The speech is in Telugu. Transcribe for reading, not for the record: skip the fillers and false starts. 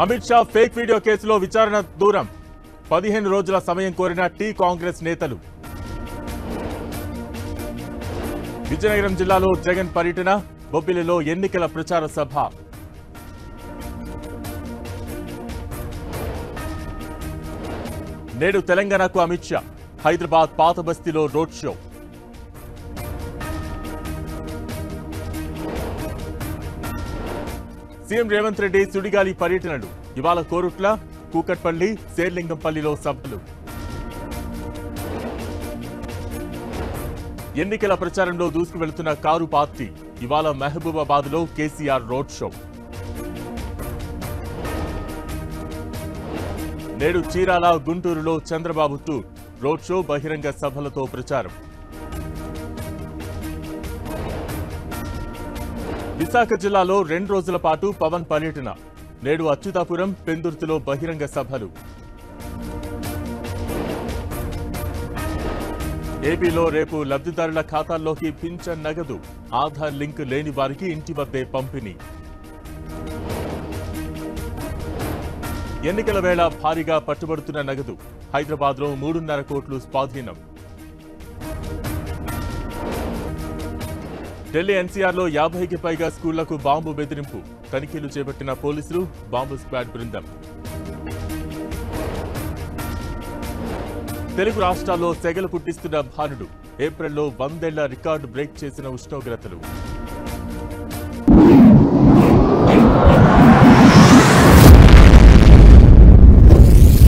అమిత్ షా ఫేక్ వీడియో కేసులో విచారణ దూరం 15 రోజుల సమయం కోరిన టీ కాంగ్రెస్ నేతలు. విజయనగరం జిల్లాలో జగన్ పర్యటన, బొబ్బిలిలో ఎన్నికల ప్రచార సభ. నేడు తెలంగాణకు అమిత్ షా, హైదరాబాద్ పాత బస్తీలో road show. CM Revanth Reddy సుడిగాలి పర్యటనలు. ఇవాళ కోరుట్ల, కూకట్పల్లి, శేర్లింగంపల్లిలో సభలు. ఎన్నికల ప్రచారంలో దూసుకు వెళుతున్న కారు పార్టీ. ఇవాళ మహబూబాబాద్లో కేసీఆర్ రోడ్ షో. నేడు చీరాల, గుంటూరులో చంద్రబాబు టూర్, రోడ్ షో, బహిరంగ సభలతో ప్రచారం. విశాఖ జిల్లాలో 2 రోజుల పాటు పవన్ పర్యటన. నేడు అచ్యుతాపురం, పెందుర్తిలో బహిరంగ సభలు. ఏపీలో రేపు లబ్ధిదారుల ఖాతాల్లోకి పింఛన్ నగదు, ఆధార్ లింక్ లేని వారికి ఇంటి వద్దే పంపిణీ. ఎన్నికల వేళ భారీగా పట్టుబడుతున్న నగదు. హైదరాబాద్లో 3.5 కోట్లు స్వాధీనం. ఢిల్లీ ఎన్సీఆర్లో 50కి పైగా స్కూళ్లకు బాంబు బెదిరింపు. తనిఖీలు చేపట్టిన పోలీసులు, బాంబు స్క్వాడ్ బృందం. తెలుగు రాష్ట్రాల్లో సెగలు పుట్టిస్తున్న భానుడు. ఏప్రిల్లో 100 ఏళ్ల రికార్డు బ్రేక్ చేసిన ఉష్ణోగ్రతలు.